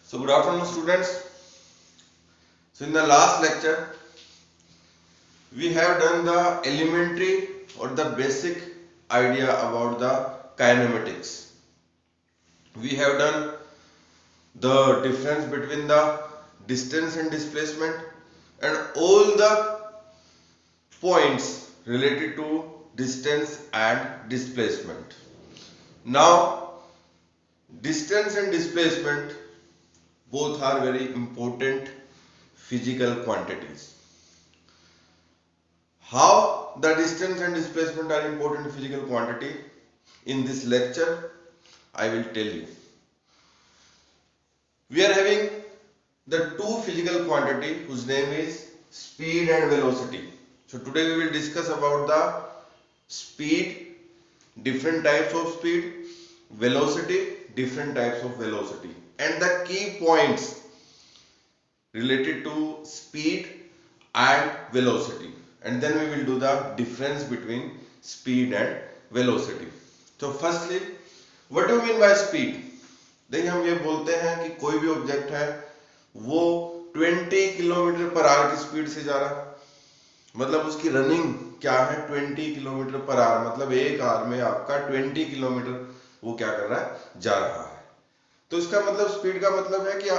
So good afternoon students. So in the last lecture we have done the elementary or the basic idea about the kinematics. We have done the difference between the distance and displacement and all the points related to distance and displacement. Now distance and displacement both are very important physical quantities. How the distance and displacement are important physical quantity in this lecture I will tell you. We are having the two physical quantity whose name is speed and velocity. So today we will discuss about the speed, different types of speed, velocity, different types of velocity, and the key points related to speed and velocity, and then we will do the difference between speed and velocity. So firstly, what do you mean by speed? देखिए हम ये बोलते हैं कि कोई भी object है वो 20 किलोमीटर पर आवर की स्पीड से जा रहा है, मतलब उसकी रनिंग क्या है 20 किलोमीटर पर आवर, मतलब एक आवर में आपका 20 किलोमीटर वो क्या कर रहा है, जा रहा है। तो इसका मतलब स्पीड का मतलब है कि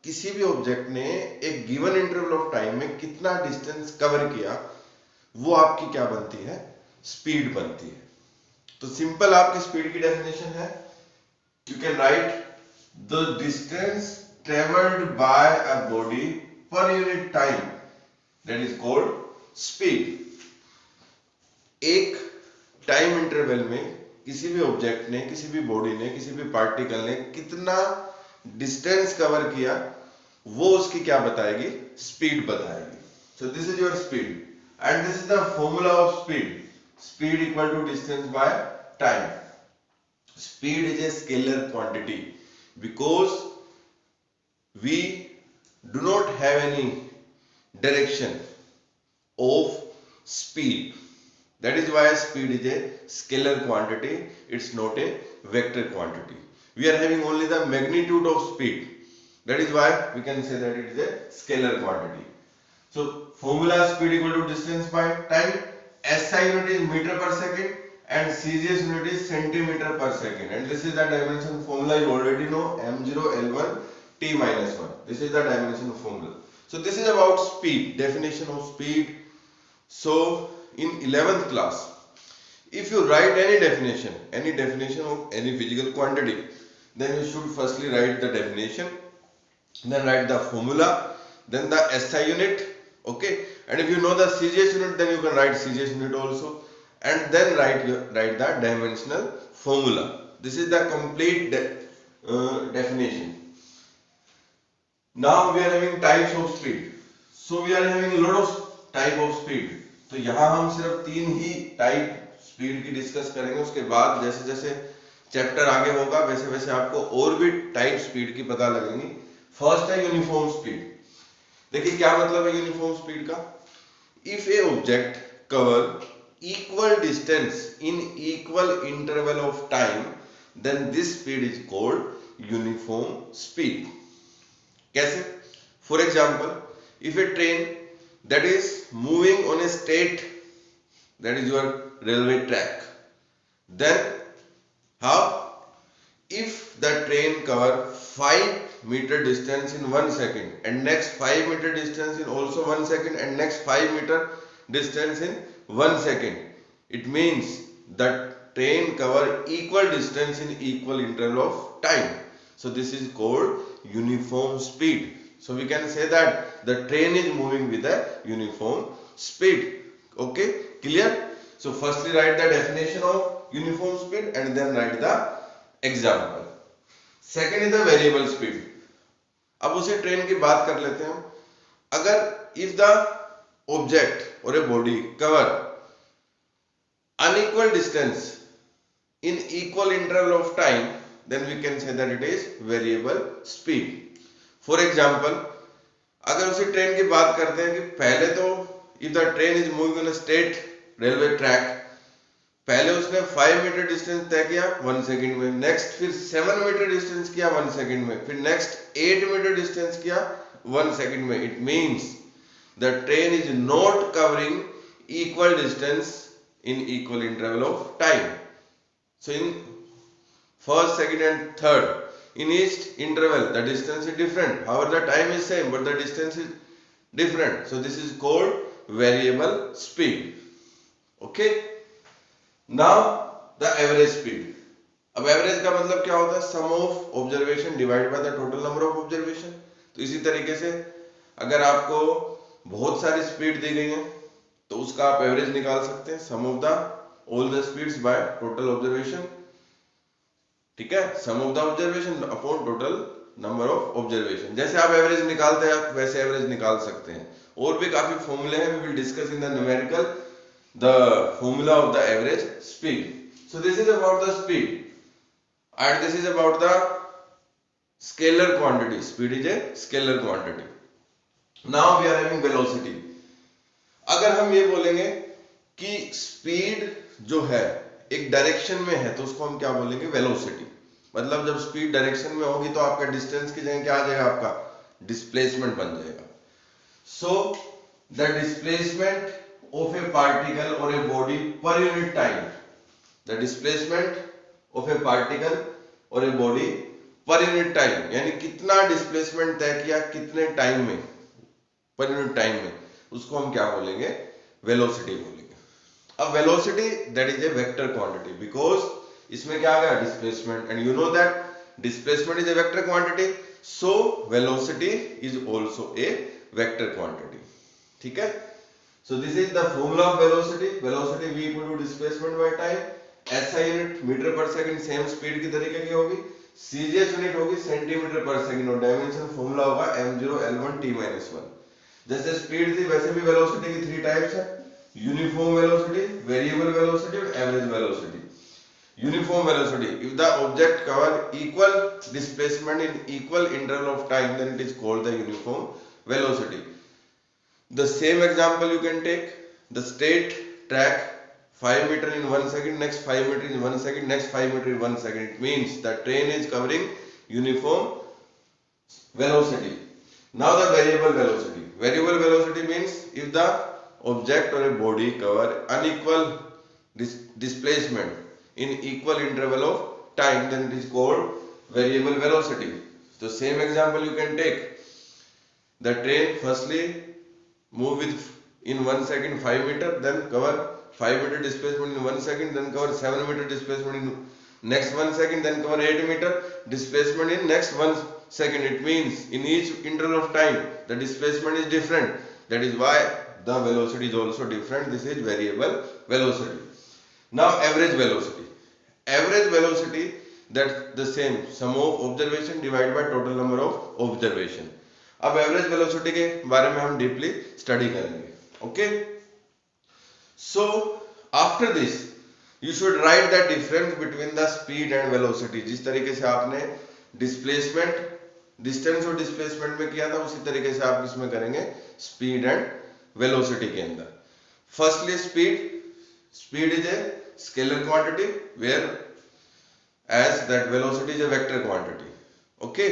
किसी भी ऑब्जेक्ट ने एक गिवन इंटरवल ऑफ टाइम में कितना डिस्टेंस कवर किया, वो आपकी क्या बनती है, स्पीड बनती है। तो सिंपल आपकी स्पीड की डेफिनेशन है, you can write the distance travelled by a body per unit time, that is called speed. एक टाइम इंटरवल में किसी भी ऑब्जेक्ट ने, किसी भी बॉडी ने, किसी भी पार्टिकल ने कितना डिस्टेंस कवर किया, वो उसकी क्या बताएगी, स्पीड बताएगी। So this is your speed and this is the formula of speed, speed equal to distance by time. Speed is a scalar quantity because we do not have any direction of speed, that is why speed is a scalar quantity, it's not a vector quantity. We are having only the magnitude of speed, that is why we can say that it is a scalar quantity. So formula speed equal to distance by time, SI unit is meter per second and CGS unit is centimeter per second, and this is the dimension formula you already know, m0 l1 t minus 1. This is the dimension formula. So this is about speed, definition of speed. So in 11th class, if you write any definition of any physical quantity, then you should firstly write the definition, then write the formula, then the SI unit, okay, and if you know the CGS unit, then you can write CGS unit also, and then write the dimensional formula. This is the complete definition. Now we are having types of speed. So we are having a lot of type of speed. तो यहाँ हम सिर्फ तीन ही type speed की discuss करेंगे, उसके बाद जैसे जैसे चैप्टर आगे होगा वैसे वैसे आपको और भी टाइप स्पीड की पता लगेंगी। फर्स्ट है यूनिफॉर्म स्पीड। देखिए क्या मतलब है यूनिफॉर्म स्पीड का, if a object cover equal distance in equal interval of time, then this speed is called uniform speed. कैसे? For example, if a train that is moving on a straight, that is your railway track, then how? If the train cover 5 meter distance in 1 second and next 5 meter distance in also 1 second and next 5 meter distance in 1 second, it means that train cover equal distance in equal interval of time. So this is called uniform speed. So we can say that the train is moving with a uniform speed. Okay, clear? So firstly write the definition of uniform speed and then write the example. Second is the variable speed. अब उसे train की बात कर लेते हैं हम। अगर if the object or a body cover unequal distance in equal interval of time, then we can say that it is variable speed. For example, अगर उसी ट्रेन की बात करते हैं कि पहले तो if the train is moving on a straight railway track, पहले उसने 5 मीटर डिस्टेंस तय किया 1 सेकंड में, नेक्स्ट फिर 7 मीटर डिस्टेंस किया 1 सेकंड में, फिर नेक्स्ट 8 मीटर डिस्टेंस किया 1 सेकंड में. It means the train is not covering equal distance in equal interval of time. So in first, second and third, in each interval the distance is different, however the time is same but the distance is different. So this is called variable speed. Okay, now the average speed. अब average का मतलब क्या होता है? Sum of observation divide by the total number of observation. तो इसी तरीके से अगर आपको बहुत सारी स्पीड दी गई है तो उसका आप एवरेज निकाल सकते हैं, sum of the all the speeds by total observation. ठीक है, sum of the observation upon total number of observation. जैसे आप एवरेज निकालते हैं आप वैसे एवरेज निकाल सकते हैं. और भी काफी फॉर्मूले हैं, we will discuss in the numerical the formula of the average speed. So this is about the speed and this is about the scalar quantity. Speed is a scalar quantity. Now we are having velocity. अगर हम ये बोलेंगे कि speed जो है एक direction में है तो उसको हम क्या बोलेंगे? वेलोसिटी. मतलब जब स्पीड डायरेक्शन में होगी तो आपका डिस्टेंस की जगह क्या आ जाएगा? आपका डिस्प्लेसमेंट बन जाएगा. So the displacement of a particle और a body per unit time. The displacement of a particle और a body per unit time, यानी कितना डिस्प्लेसमेंट तय किया कितने टाइम में, पर यूनिट टाइम में, उसको हम क्या बोलेंगे? वेलोसिटी बोलेंगे. अब velocity that is a vector quantity because इसमें क्या आ गया? Displacement. And you know that displacement is a vector quantity, so velocity is also a vector quantity. ठीक है, so this is the formula of velocity. Velocity v equal to displacement by time. SI unit metre per second same speed की तरीके की होगी. CGS unit होगी centimetre per second और dimension formula होगा m0 l1 t-1. जैसे speed थी वैसे भी वेलोसिटी की 3 टाइप्स है: यूनिफॉर्म वेलोसिटी, वेरिएबल वेलोसिटी और average velocity. Uniform velocity, if the object cover equal displacement in equal interval of time then it is called the uniform velocity. The same example you can take the straight track 5 meter in 1 second, next 5 meter in 1 second, next 5 meter in 1 second. It means the train is covering uniform velocity. Now the variable velocity. Variable velocity means if the object or a body cover unequal displacement in equal interval of time then it is called variable velocity. So same example you can take. The train firstly move with in 1 second 5 meter, then cover 5 meter displacement in 1 second, then cover 7 meter displacement in next 1 second, then cover 8 meter displacement in next 1 second. It means in each interval of time the displacement is different. That is why the velocity is also different. This is variable velocity. Now average velocity. Average velocity that's the same, sum of observation divided by total number of observation. अब average velocity के बारे में हम deeply study करेंगे. Okay, so after this you should write the difference between the speed and velocity. जिस तरीके से आपने डिस्प्लेसमेंट डिस्टेंस और डिस्प्लेसमेंट में किया था उसी तरीके से आप इसमें करेंगे स्पीड एंड वेलोसिटी के अंदर. Firstly speed is a scalar quantity whereas that velocity is a vector quantity. Okay,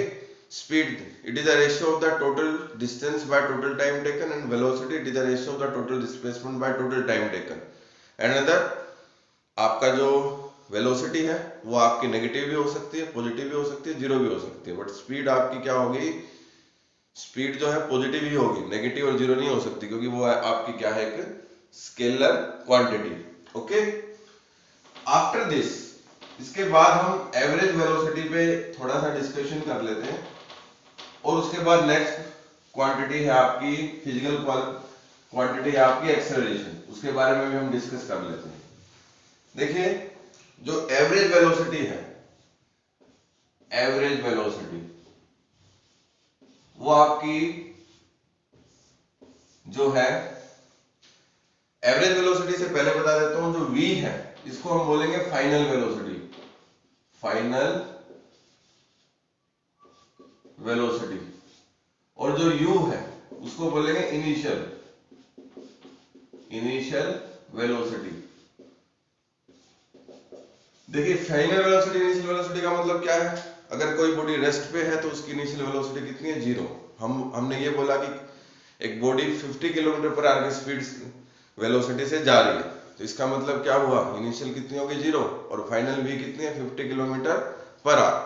speed it is a ratio of the total distance by total time taken, and velocity it is a ratio of the total displacement by total time taken. Another आपका जो velocity है वो आपकी negative भी हो सकती है, positive भी हो सकती है, जीरो भी हो सकती है, बट स्पीड आपकी क्या होगी? स्पीड जो है पॉजिटिव ही होगी, नेगेटिव और जीरो नहीं हो सकती क्योंकि वो आपकी क्या है? एक scalar quantity. Okay, after this इसके बाद हम एवरेज वेलोसिटी पे थोड़ा सा डिस्कशन कर लेते हैं और उसके बाद नेक्स्ट क्वांटिटी है आपकी फिजिकल क्वांटिटी है आपकी एक्सेलरेशन, उसके बारे में भी हम डिस्कस कर लेते हैं. देखिए जो एवरेज वेलोसिटी है, एवरेज वेलोसिटी वो आपकी जो है एवरेज वेलोसिटी से पहले बता देता हूं, जो v है इसको हम बोलेंगे फाइनल वेलोसिटी. Final velocity. और जो u है उसको बोलेंगे इनिशियल वेलोसिटी. देखिए फाइनल वेलोसिटी इनिशियल वेलोसिटी का मतलब क्या है? अगर कोई बॉडी रेस्ट पे है तो उसकी इनिशियल वेलोसिटी कितनी है? 0। हमने ये बोला कि एक बॉडी 50 किलोमीटर पर आवर की स्पीड वेलोसिटी से जा रही है, तो इसका मतलब क्या हुआ? इनिशियल कितनी होगी? 0, और फाइनल भी कितनी है? 50 किलोमीटर पर आवर।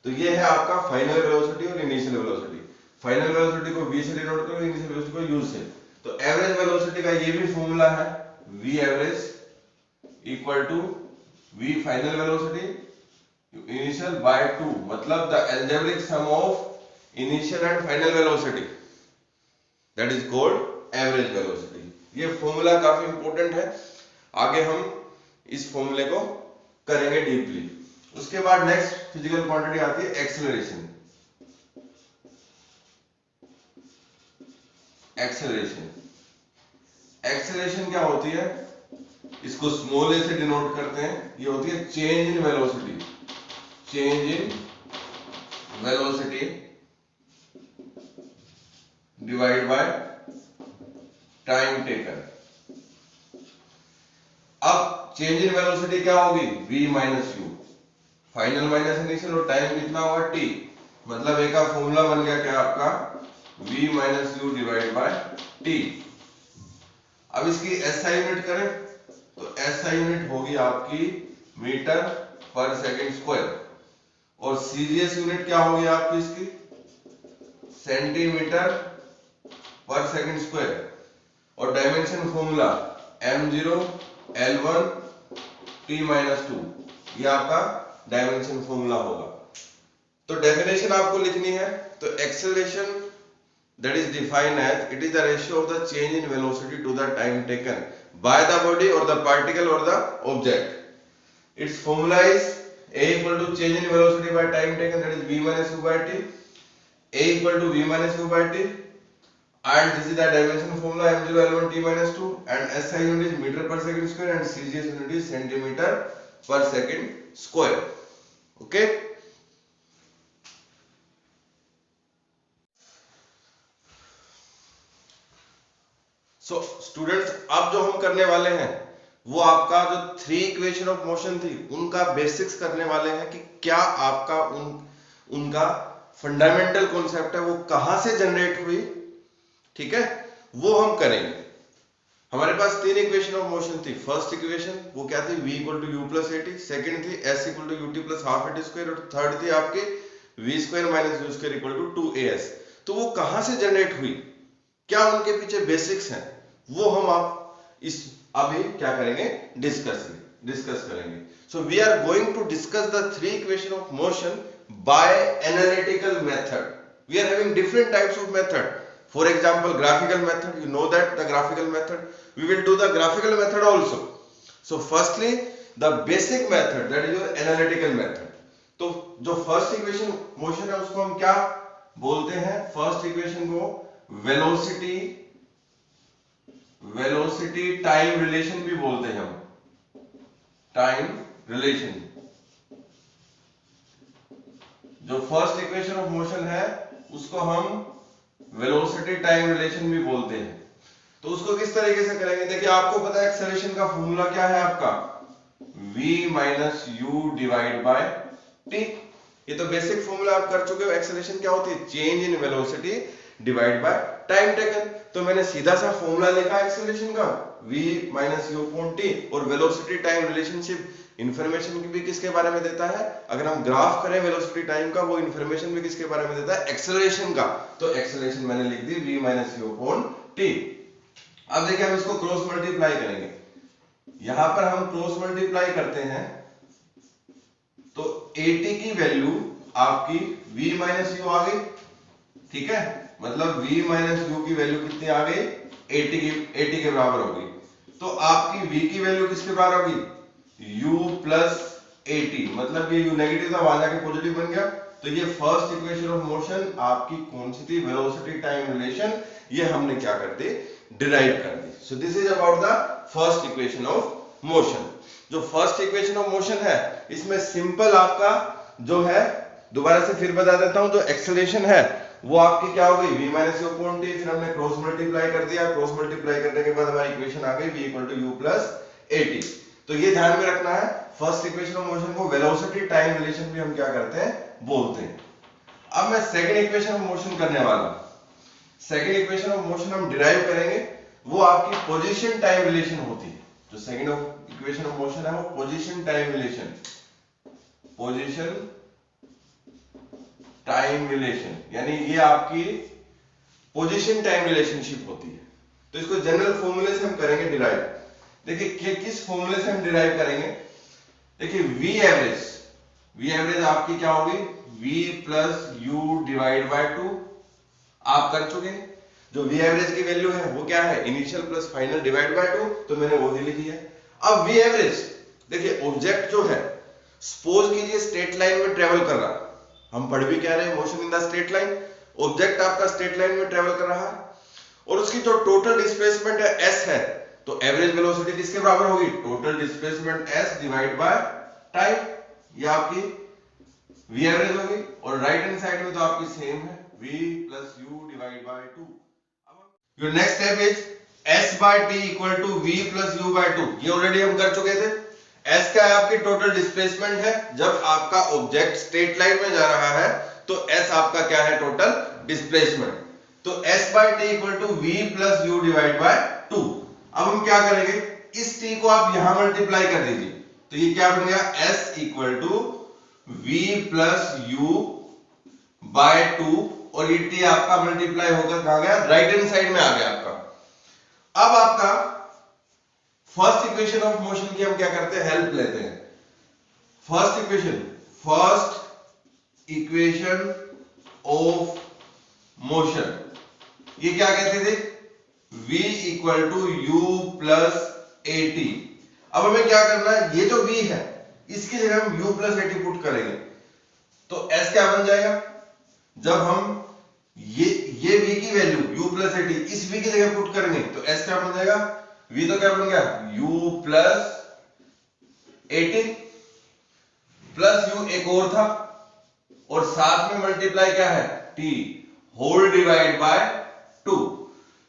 तो ये है आपका फाइनल वेलोसिटी और इनिशियल वेलोसिटी। फाइनल वेलोसिटी को v से डिनोट करो, इनिशियल वेलोसिटी को u से। तो एवरेज वेलोसिटी का ये भी फॉर्मूला है, v average equal to v final velocity initial by 2, मतलब the algebraic sum of initial and final velocity, that is called average velocity. ये फॉर्मूला काफी इंपॉर्टेंट है, आगे हम इस फॉर्मूले को करेंगे डीपली। उसके बाद नेक्स्ट फिजिकल क्वांटिटी आती है एक्सेलरेशन। एक्सेलरेशन एक्सेलरेशन क्या होती है? इसको स्मॉल ए से डिनोट करते हैं। ये होती है change in velocity, change in velocity divide by time taken. अब चेंज इन वेलोसिटी क्या होगी? v minus you, final minus initial, और टाइम कितना होगा? t। मतलब एक का फॉर्मूला बन गया क्या आपका? v minus you divide by t। अब इसकी SI यूनिट करें तो SI यूनिट होगी आपकी मीटर पर सेकंड स्क्वायर, और CGS यूनिट क्या होगी आपकी इसकी? सेंटीमीटर पर सेकंड स्क्वायर, और dimension formula m0 L1 t minus 2, ये आपका डायमेंशन फॉर्मूला होगा। तो डेफिनेशन आपको लिखनी है। तो acceleration that is defined as it is the ratio of the change in velocity to the time taken by the body or the particle or the object. Its formula is a equal to change in velocity by time taken, that is v minus u by t, a equal to v minus u by t, and this is the dimension formula m0 L1 t minus 2, and SI unit is meter per second square and CGS unit is centimeter per second square. Okay. So students, अब जो हम करने वाले हैं वो आपका जो 3 equation of motion थी उनका बेसिक्स करने वाले हैं कि क्या आपका उनका फंडामेंटल कॉन्सेप्ट है वो कहां से जनरेट हुई, ठीक है, वो हम करेंगे। हमारे पास 3 इक्वेशन ऑफ मोशन थी। फर्स्ट इक्वेशन वो क्या थी? v equal to u plus at, second थी s equal to ut plus half at square, और थर्ड थी आपकी v square minus u square equal to 2as। तो वो कहां से जनरेट हुई, क्या उनके पीछे बेसिक्स हैं, वो हम आप इस अभी क्या करेंगे? डिस्कस करेंगे। So we are going to discuss the 3 equation of motion by analytical method. We are having different types of method. For example graphical method, you know that the graphical method, we will do the graphical method also. So firstly the basic method, that is your analytical method. तो जो first equation motion है उसको हम क्या बोलते हैं? First equation को velocity time relation भी बोलते हैं हम, टाइम रिलेशन। जो फर्स्ट इक्वेशन ऑफ मोशन है उसको हम वेलोसिटी टाइम रिलेशन भी बोलते हैं। तो उसको किस तरीके से करेंगे? देखिए आपको पता है एक्सेलरेशन का फॉर्मूला क्या है आपका? v minus you divide bye T. ये तो बेसिक फॉर्मूला आप कर चुके हो। एक्सेलरेशन क्या होती है? Change in velocity divide by time taken. तो मैंने सीधा सा फॉर्मूला लिखा एक्सेलरेशन का, v minus you upon T, और वेलोसिटी टाइम रिलेशनशिप इंफॉर्मेशन भी किसके बारे में देता है? अगर हम ग्राफ करें वेलोसिटी टाइम का, वो इंफॉर्मेशन भी किसके बारे में देता है? एक्सेलरेशन का। तो एक्सेलरेशन मैंने लिख दी v minus you upon T. अब देखिए हम इसको क्रॉस मल्टीप्लाई करेंगे। यहां पर हम क्रॉस मल्टीप्लाई करते हैं तो at की वैल्यू आपकी v माइनस यू आ गई, ठीक है, मतलब v माइनस यू की वैल्यू कितनी आ गई? 80 के बराबर होगी। तो आपकी v की वैल्यू किसके बराबर होगी? u प्लस 80, मतलब ये u नेगेटिव था, वहां जाके पॉजिटिव बन गया। तो ये फर्स्ट इक्वेशन ऑफ मोशन आपकी कौन सी थी? Velocity time relation. ये हमने क्या कर दी? डिराइव कर दी। So this is about the first equation of motion. जो फर्स्ट इक्वेशन ऑफ मोशन है इसमें सिंपल आपका जो है, दोबारा से फिर बता देता हूं, जो एक्सेलरेशन है वो आपकी क्या हो गई? v minus you upon T, फिर हमने क्रॉस मल्टीप्लाई कर दिया। क्रॉस मल्टीप्लाई करने के बाद हमारी इक्वेशन आ गई v equal to u plus 80। तो ये ध्यान में रखना है, फर्स्ट इक्वेशन ऑफ मोशन को वेलोसिटी टाइम रिलेशन भी हम क्या करते हैं, बोलते हैं। अब मैं सेकंड इक्वेशन ऑफ मोशन करने वाला हूं। सेकंड इक्वेशन ऑफ मोशन हम डिराइव करेंगे, वो आपकी पोजीशन टाइम रिलेशन होती है। जो सेकंड इक्वेशन ऑफ मोशन है वो position time relation, position time relation, यानी ये आपकी पोजीशन टाइम रिलेशनशिप होती है। तो इसको जनरल फॉर्मूले से हम करेंगे डिराइव। देखिए किस फॉर्मूले से हम डिराइव करेंगे। देखिए वी एवरेज आपकी क्या होगी, v plus u divide by 2। आप कर चुके हैं। जो वी एवरेज की वैल्यू है वो क्या है, initial plus final divide by 2, तो मैंने वो ही लिखी है। अब वी एवरेज, देखिए ऑब्जेक्ट जो है, सपोज कीजिए स्ट्रेट लाइन में ट्रेवल कर रहा, हम पढ़ भी क्या रहे हैं, motion in the straight line. Object आपका स्ट्रेट लाइन में ट्रेवल कर रहा है और उसकी जो टोटल डिस्प्लेसमेंट है s है, तो एवरेज वेलोसिटी किसके बराबर होगी, total displacement s divide by time. ये आपकी वी एवरेज होगी। और राइट हैंड साइड में तो आपकी सेम है, v plus u divide by 2। Your next step is s by t equal to v plus u by 2। ये ऑलरेडी हम कर चुके थे। s क्या है, आपकी टोटल डिस्प्लेसमेंट है। जब आपका ऑब्जेक्ट स्ट्रेट लाइन में जा रहा है तो s आपका क्या है, टोटल डिस्प्लेसमेंट। तो s by t equal to v plus u divide by 2। अब हम क्या करेंगे, इस t को आप यहां मल्टीप्लाई कर दीजिए, तो ये क्या बन गया, s equal to v plus u by 2, और ये t आपका मल्टीप्लाई होकर कहां गया, राइट हैंड साइड में आ गया आपका। अब आपका फर्स्ट इक्वेशन ऑफ मोशन की हम क्या करते हैं, हेल्प लेते हैं। फर्स्ट इक्वेशन ऑफ मोशन, ये क्या कहते थे, v equal to u plus a t. अब हमें क्या करना है, ये जो v है इसकी जगह हम u plus a T put करेंगे, तो s क्या बन जाएगा, जब हम ये v की value u plus a T इस v की जगह पुट करेंगे तो s क्या बन जाएगा, v तो क्या बन गया, u plus a T plus u एक और था, और साथ में मल्टीप्लाई क्या है, t whole divide by 2।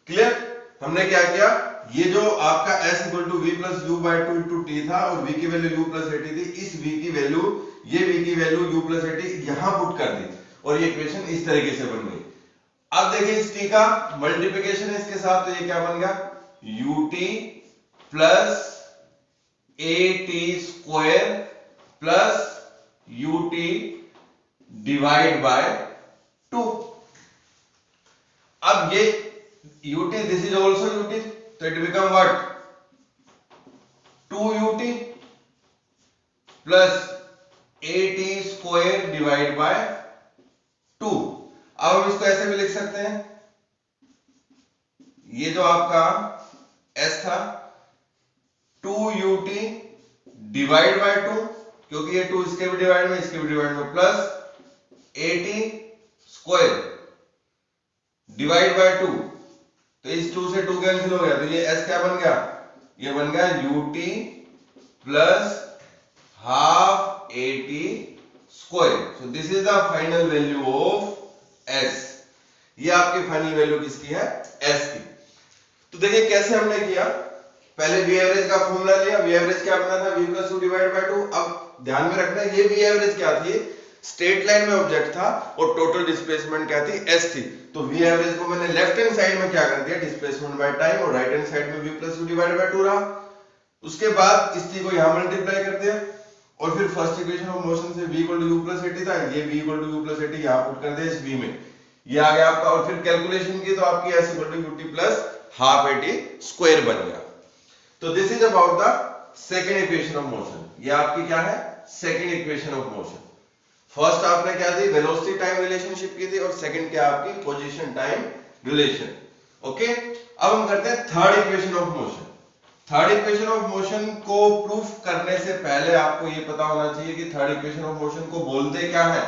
Clear. हमने क्या किया, ये जो आपका s equal to v plus u by 2 into t था और v की value u plus a t थी, इस v की वैल्यू, ये v की value u plus a t यहां पुट कर दी और ये इक्वेशन इस तरीके से बन गई। अब देखिए इस t का मल्टीप्लिकेशन है इसके साथ, तो ये क्या बन गया, ut plus a T square plus ut divide by 2। अब ये ut, this is also ut, so it become what, 2ut plus at square divided by 2। अब हम इसको ऐसे भी लिख सकते हैं, ये जो आपका s था 2ut डिवाइड बाय 2, क्योंकि ये 2 इसके भी डिवाइड में इसके भी डिवाइड में, plus at square divide by 2, तो इस 2 से 2 कैंसिल हो गया, तो ये s क्या बन गया, ये बन गया ut plus half at square. So this is the final value of s। ये आपकी फाइनल वैल्यू किसकी है, s की। तो देखिए कैसे हमने किया, पहले वी एवरेज का फॉर्मूला लिया, वी एवरेज क्या बना था, v plus u divide by 2। अब ध्यान में रखना है, ये वी एवरेज क्या थी, स्ट्रेट लाइन में ऑब्जेक्ट था और टोटल डिस्प्लेसमेंट क्या थी, s थी। तो वी एवरेज को मैंने लेफ्ट हैंड साइड में क्या कर दिया, डिस्प्लेसमेंट बाय टाइम, और राइट हैंड साइड में v plus u divide by 2 रहा। उसके बाद इस t को यहां मल्टीप्लाई कर दिया और फिर फर्स्ट इक्वेशन ऑफ मोशन से v equal to u plus at था, ये v equal to u plus at यहां पुट कर दिया इस v में, ये आ गया आपका। और फिर कैलकुलेशन की तो आपकी s equal to ut plus half at square बन गया। तो this is about the second equation of motion. ये आपकी क्या है, second equation of motion. First आपने क्या दी, वेलोसिटी टाइम रिलेशनशिप की थी, और सेकंड क्या आपकी पोजीशन टाइम रिलेशन। ओके, अब हम करते हैं third equation of motion. Third equation of motion को प्रूफ करने से पहले आपको ये पता होना चाहिए कि थर्ड इक्वेशन ऑफ मोशन को बोलते क्या है।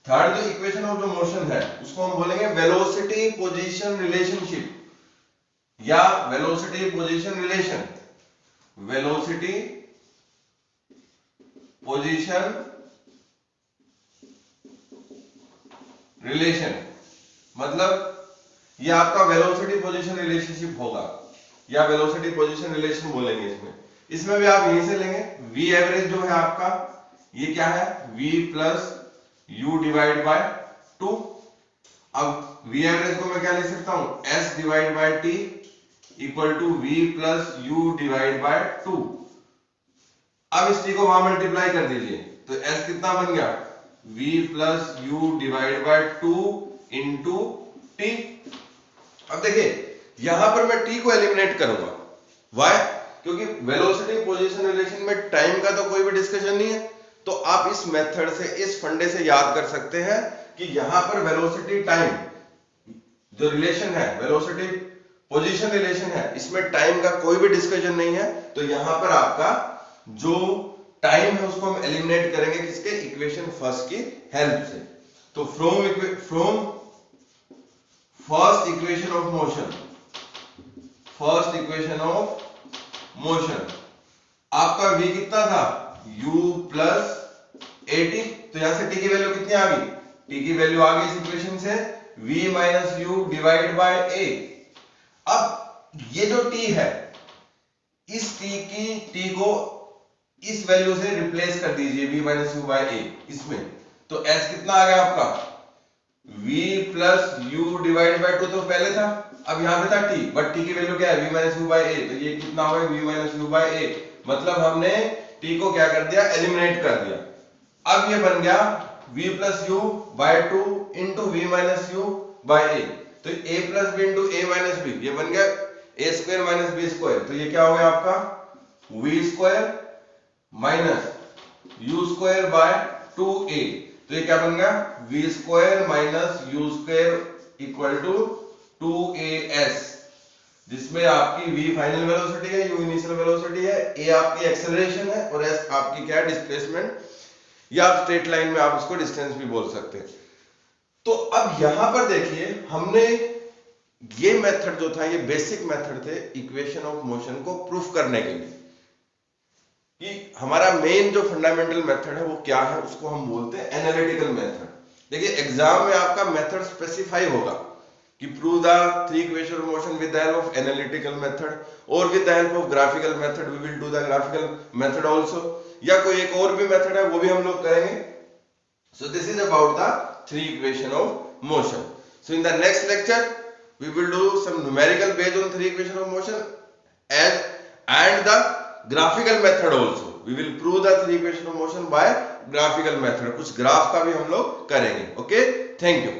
थर्ड जो इक्वेशन ऑफ जो मोशन है उसको हम बोलेंगे वेलोसिटी पोजीशन रिलेशनशिप या velocity position relation. Velocity position relation मतलब ये आपका वेलोसिटी पोजीशन रिलेशनशिप होगा या वेलोसिटी पोजीशन रिलेशन बोलेंगे इसमें। इसमें भी आप यहीं से लेंगे, v एवरेज जो है आपका ये क्या है, v plus u divide by 2। अब v एवरेज को मैं क्या ले सकता हूं, s divide by t equal to v plus u divide by 2। अब इस t को वहां मल्टीप्लाई कर दीजिए तो s कितना बन गया, v plus u divide by 2 into t। अब देखिए यहां पर मैं t को एलिमिनेट करूंगा, वाई, क्योंकि वेलोसिटी पोजीशन रिलेशन में टाइम का तो कोई भी डिस्कशन नहीं है। तो आप इस मेथड से, इस फंडे से याद कर सकते हैं कि यहां पर वेलोसिटी टाइम जो रिलेशन है, वेलोसिटी पोजीशन रिलेशन है, इसमें टाइम का कोई भी डिस्कशन नहीं है। तो यहां पर आपका जो टाइम है उसको हम एलिमिनेट करेंगे किसके, इक्वेशन फर्स्ट की हेल्प से। तो from first equation of motion, first equation of motion आपका v कितना था, u प्लस at। तो यहां से t की वैल्यू कितनी आ गई, t की वैल्यू आ गई इस इक्वेशन से v minus u divide bye a। अब ये जो t है, इस t को इस वैल्यू से रिप्लेस कर दीजिए v minus u by a इसमें। तो s कितना आ गया आपका, v plus u divide by 2 तो पहले था, अब यहां पे था t, बट t की वैल्यू क्या है, v minus u by a। तो ये कितना होगा, v minus u by a, मतलब हमने t को क्या कर दिया, एलिमिनेट कर दिया। अब ये बन गया v plus u by 2 into v minus u by a। तो a plus b into a minus b, ये बन गया a square minus b square. तो ये क्या हो गया आपका, v square minus u square by 2a। तो ये क्या बन गया, v square minus u square equal to 2as, जिसमें आपकी v फाइनल वेलोसिटी है, u इनिशियल वेलोसिटी है, a आपकी एक्सेलरेशन है और s आपकी क्या है, डिस्प्लेसमेंट, या आप स्ट्रेट लाइन में आप इसको डिस्टेंस भी बोल सकते हैं। तो अब यहां पर देखिए हमने ये मेथड जो था, ये बेसिक मेथड थे इक्वेशन ऑफ मोशन को प्रूफ करने के लिए, कि हमारा मेन जो फंडामेंटल मेथड है वो क्या है, उसको हम बोलते हैं एनालिटिकल मेथड। देखिए एग्जाम में आपका मेथड स्पेसिफाई होगा कि prove the three equation of motion with the help of analytical method और with the help of graphical method, we will do the graphical method also, या कोई एक और भी मेथड है वो भी हम लोग करेंगे। So this is about the three equation of motion. So in the next lecture we will do some numerical based on three equation of motion and the graphical method also. We will prove the three equation of motion by graphical method. कुछ graph का भी हम लोग करेंगे। Okay, thank you.